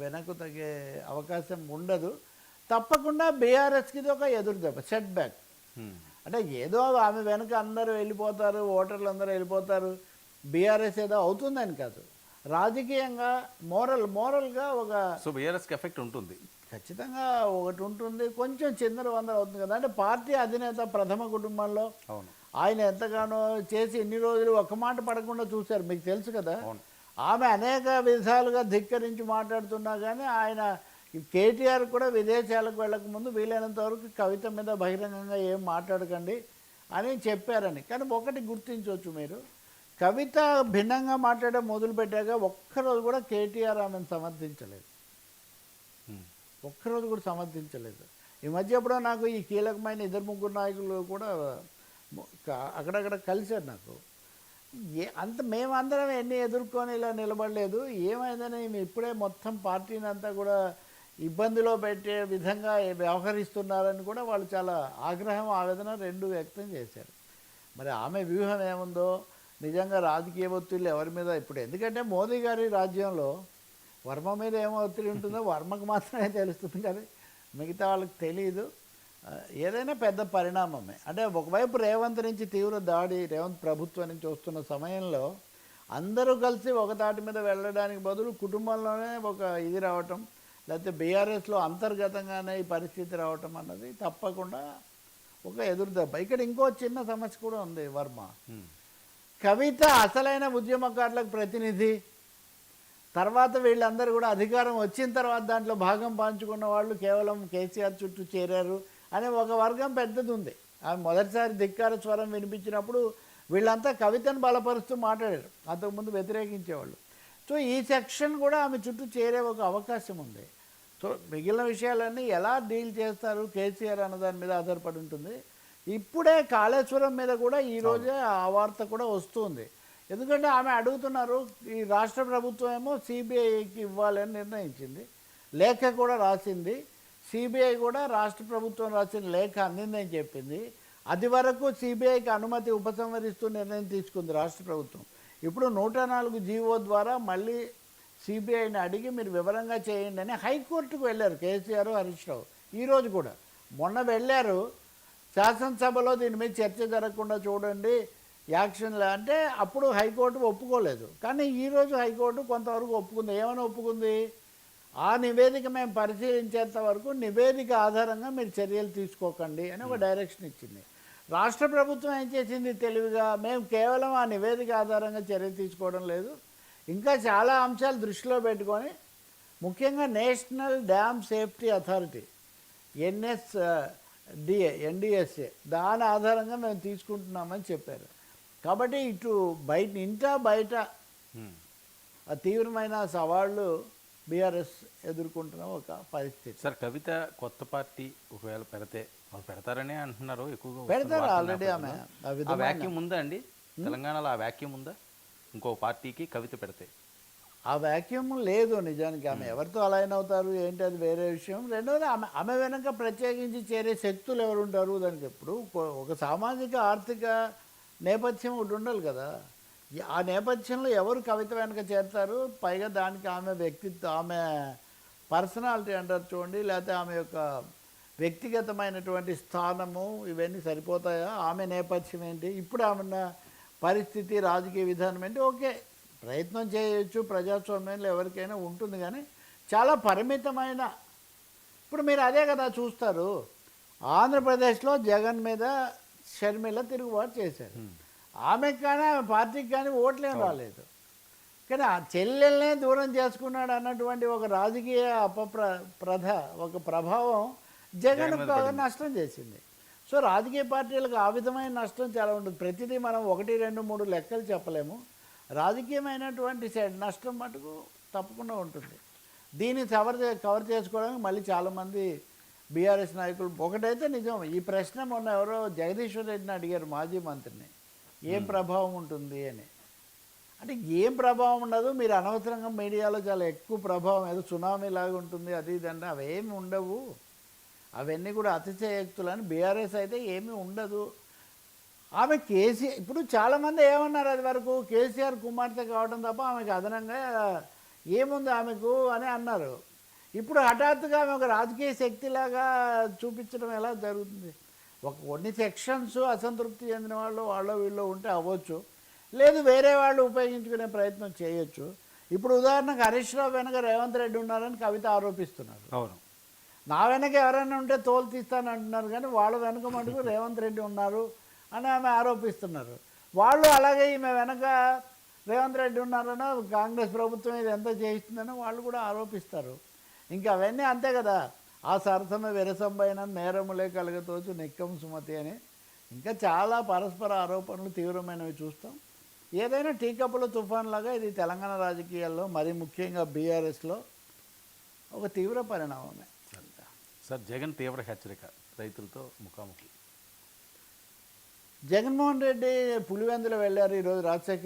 వెనక్కు తగ్గే అవకాశం ఉండదు. తప్పకుండా బీఆర్ఎస్కి ఇది ఒక ఎదురు దెబ్బ, సెట్ బ్యాక్. అంటే ఏదో ఆమె వెనక అందరూ వెళ్ళిపోతారు, ఓటర్లు అందరూ వెళ్ళిపోతారు, బీఆర్ఎస్ ఏదో అవుతుందని కాదు, రాజకీయంగా మోరల్గా ఒక సో బీఆర్ఎస్కి ఎఫెక్ట్ ఉంటుంది ఖచ్చితంగా ఒకటి ఉంటుంది. కొంచెం చిందరవందర అవుతుంది కదా. అంటే పార్టీ అధినేత ప్రథమ కుటుంబంలో అవును ఆయన ఎంతగానో చేసి ఇన్ని రోజులు ఒక్క మాట పడకుండా చూశారు, మీకు తెలుసు కదా. అవును ఆమె అనేక విధాలుగా ధిక్కరించి మాట్లాడుతున్నా కానీ ఆయన కేటీఆర్ కూడా విదేశాలకు వెళ్ళకముందు వీలైనంత వరకు కవిత మీద బహిరంగంగా ఏం మాట్లాడకండి అని చెప్పారని. కానీ ఒకటి గుర్తించవచ్చు మీరు, కవిత భిన్నంగా మాట్లాడడం మొదలుపెట్టాక ఒక్కరోజు కూడా కేటీఆర్ ఆమెను సమర్థించలేదు, ఒక్కరోజు కూడా సమర్థించలేదు. ఈ మధ్య ఎప్పుడో నాకు ఈ కీలకమైన 2-3 నాయకులు కూడా అక్కడక్కడ కలిశారు నాకు. అంత మేమందరం ఎన్ని ఎదుర్కొని ఇలా నిలబడలేదు, ఏమైందని ఇప్పుడే మొత్తం పార్టీని అంతా కూడా ఇబ్బందిలో పెట్టే విధంగా వ్యవహరిస్తున్నారని కూడా వాళ్ళు చాలా ఆగ్రహం ఆవేదన రెండు వ్యక్తం చేశారు. మరి ఆమె వ్యూహం ఏముందో నిజంగా రాజకీయ ఒత్తిళ్ళు ఎవరి మీద ఇప్పుడు, ఎందుకంటే మోదీ గారి రాజ్యంలో వర్మ మీద ఏమో ఒత్తిడి ఉంటుందో వర్మకు మాత్రమే తెలుస్తుంది కానీ మిగతా వాళ్ళకి తెలియదు. ఏదైనా పెద్ద పరిణామమే. అంటే ఒకవైపు రేవంత్ నుంచి తీవ్ర దాడి, రేవంత్ ప్రభుత్వం నుంచి వస్తున్న సమయంలో అందరూ కలిసి ఒక తాటి మీద వెళ్ళడానికి బదులు కుటుంబంలోనే ఒక ఇది రావటం, లేకపోతే బీఆర్ఎస్లో అంతర్గతంగానే ఈ పరిస్థితి రావటం అన్నది తప్పకుండా ఒక ఎదురుదెబ్బ. ఇక్కడ ఇంకో చిన్న సమస్య కూడా ఉంది. వర్మ కవిత అసలైన ఉద్యమకారులకు ప్రతినిధి, తర్వాత వీళ్ళందరూ కూడా అధికారం వచ్చిన తర్వాత దాంట్లో భాగం పంచుకున్న వాళ్ళు కేవలం కేసీఆర్ చుట్టూ చేరారు అనే ఒక వర్గం పెద్దది ఉంది. ఆమె మొదటిసారి ధిక్కార స్వరం వినిపించినప్పుడు వీళ్ళంతా కవితను బలపరుస్తూ మాట్లాడారు, అంతకుముందు వ్యతిరేకించేవాళ్ళు. సో ఈ సెక్షన్ కూడా ఆమె చుట్టూ చేరే ఒక అవకాశం ఉంది. సో మిగిలిన విషయాలన్నీ ఎలా డీల్ చేస్తారు కేసీఆర్ అన్న దాని మీద ఆధారపడి ఉంటుంది. ఇప్పుడే కాళేశ్వరం మీద కూడా ఈరోజే ఆ వార్త కూడా వస్తుంది. ఎందుకంటే ఆమె అడుగుతున్నారు, ఈ రాష్ట్ర ప్రభుత్వం ఏమో సిబిఐకి ఇవ్వాలని నిర్ణయించింది, లేఖ కూడా రాసింది, సిబిఐ కూడా రాష్ట్ర ప్రభుత్వం రాసిన లేఖ అందిందని చెప్పింది. అది వరకు సిబిఐకి అనుమతి ఉపసంహరిస్తూ నిర్ణయం తీసుకుంది రాష్ట్ర ప్రభుత్వం. ఇప్పుడు 104 జీవో ద్వారా మళ్ళీ సిబిఐని అడిగి మీరు వివరంగా చేయండి అని హైకోర్టుకు వెళ్ళారు కేసీఆర్, హరీష్ రావు. ఈరోజు కూడా మొన్న వెళ్ళారు, శాసనసభలో దీని మీద చర్చ జరగకుండా చూడండి యాక్షన్లు అంటే అప్పుడు హైకోర్టు ఒప్పుకోలేదు. కానీ ఈరోజు హైకోర్టు కొంతవరకు ఒప్పుకుంది. ఏమైనా ఒప్పుకుంది, ఆ నివేదిక మేము పరిశీలించేంత వరకు నివేదిక ఆధారంగా మీరు చర్యలు తీసుకోకండి అని ఒక డైరెక్షన్ ఇచ్చింది. రాష్ట్ర ప్రభుత్వం ఏం చేసింది తెలివిగా, మేము కేవలం ఆ నివేదిక ఆధారంగా చర్య తీసుకోవడం లేదు, ఇంకా చాలా అంశాలు దృష్టిలో పెట్టుకొని ముఖ్యంగా national dam safety authority NDSA దాని ఆధారంగా మేము తీసుకుంటున్నామని చెప్పారు. కాబట్టి ఇటు బయట తీవ్రమైన సవాళ్ళు బీఆర్ఎస్ ఎదుర్కొంటున్న ఒక పరిస్థితి. సార్ కవిత కొత్త పార్టీ ఒకవేళ పెడితే వాళ్ళు పెడతారనే అంటున్నారు, ఎక్కువగా పెడతారు ఆల్రెడీ. ఆమె ఆ వ్యాక్యూమ్ ఉందా అండి తెలంగాణలో? ఆ వ్యాక్యూమ్ ఉందా ఇంకో పార్టీకి కవిత పెడితే? ఆ వ్యాక్యూమ్ లేదు నిజానికి. ఆమె ఎవరితో అలైన్ అవుతారు ఏంటి అది వేరే విషయం. రెండవది ఆమె వెనక ప్రత్యేకించి చేరే శక్తులు ఎవరు ఉంటారు దానికి. ఎప్పుడు ఒక సామాజిక ఆర్థిక నేపథ్యం ఒకటి ఉండాలి కదా. ఆ నేపథ్యంలో ఎవరు కవిత వెనక చేరుతారు? పైగా దానికి ఆమె వ్యక్తిత్వం, ఆమె పర్సనాలిటీ అంటారు చూడండి, లేకపోతే ఆమె యొక్క వ్యక్తిగతమైనటువంటి స్థానము, ఇవన్నీ సరిపోతాయా? ఆమె నేపథ్యం ఏంటి, ఇప్పుడు ఆమె పరిస్థితి, రాజకీయ విధానం ఏంటి? ఓకే, ప్రయత్నం చేయొచ్చు, ప్రజాస్వామ్యంలో ఎవరికైనా ఉంటుంది, కానీ చాలా పరిమితమైన. ఇప్పుడు మీరు అదే కదా చూస్తారు, ఆంధ్రప్రదేశ్లో జగన్ మీద షర్మిల తిరుగుబాటు చేశారు. ఆమెకు కానీ ఆమె పార్టీకి కానీ ఓట్లేం రాలేదు. కానీ ఆ చెల్లెల్నే దూరం చేసుకున్నాడు అన్నటువంటి ఒక రాజకీయ ఒక ప్రభావం జగన్ నష్టం చేసింది. సో రాజకీయ పార్టీలకు ఆ విధమైన నష్టం చాలా ఉంటుంది. ప్రతిదీ మనం 1, 2, 3 లెక్కలు చెప్పలేము. రాజకీయమైనటువంటి నష్టం మటుకు తప్పకుండా ఉంటుంది. దీన్ని కవర్ చేసుకోవడానికి మళ్ళీ చాలామంది బీఆర్ఎస్ నాయకులు. ఒకటైతే నిజం, ఈ ప్రశ్న మొన్న ఎవరో జగదీశ్వర్ రెడ్డిని అడిగారు, మాజీ మంత్రిని, ఏం ప్రభావం ఉంటుంది అని. అంటే ఏం ప్రభావం ఉండదు, మీరు అనవసరంగా మీడియాలో చాలా ఎక్కువ ప్రభావం, ఏదో సునామీ లాగా ఉంటుంది అది ఇది అంటే అవేమి ఉండవు, అవన్నీ కూడా అతిశయోక్తులని. బీఆర్ఎస్ అయితే ఏమీ ఉండదు. ఆమె కేసీఆర్, ఇప్పుడు చాలామంది ఏమన్నారు అది వరకు, కేసీఆర్ కుమార్తె కావడం తప్ప ఆమెకు అదనంగా ఏముంది ఆమెకు అని అన్నారు. ఇప్పుడు హఠాత్తుగా ఆమె ఒక రాజకీయ శక్తిలాగా చూపించడం ఎలా జరుగుతుంది? కొన్ని సెక్షన్స్ అసంతృప్తి చెందిన వాళ్ళు వీళ్ళు ఉంటే అవ్వచ్చు. లేదు వేరే వాళ్ళు ఉపయోగించుకునే ప్రయత్నం చేయొచ్చు. ఇప్పుడు ఉదాహరణకు హరీష్ రావు వెనక రేవంత్ రెడ్డి ఉన్నారని కవిత ఆరోపిస్తున్నారు. అవును. నా వెనక ఎవరైనా ఉంటే తోలు తీస్తానంటున్నారు, కానీ వాళ్ళ వెనక మటుకు రేవంత్ రెడ్డి ఉన్నారు అని ఆమె ఆరోపిస్తున్నారు. వాళ్ళు అలాగే ఈమె వెనక రేవంత్ రెడ్డి ఉన్నారనో కాంగ్రెస్ ప్రభుత్వం ఇది ఎంత చేయిస్తుందనో వాళ్ళు కూడా ఆరోపిస్తారు. ఇంకా అవన్నీ అంతే కదా. ఆ సరసమ విరసంబైన నేరములే కలగతోచు నిక్కం సుమతి అని ఇంకా చాలా పరస్పర ఆరోపణలు తీవ్రమైనవి చూస్తాం. ఏదైనా టీ కప్పుల తుఫాన్ లాగా ఇది తెలంగాణ రాజకీయాల్లో మరీ ముఖ్యంగా బీఆర్ఎస్లో ఒక తీవ్ర పరిణామమే. సార్ జగన్ తీవ్ర హెచ్చరిక రైతులతో ముఖాముఖి. జగన్మోహన్ రెడ్డి పులివెందులు వెళ్ళారు ఈరోజు రాజశేఖర్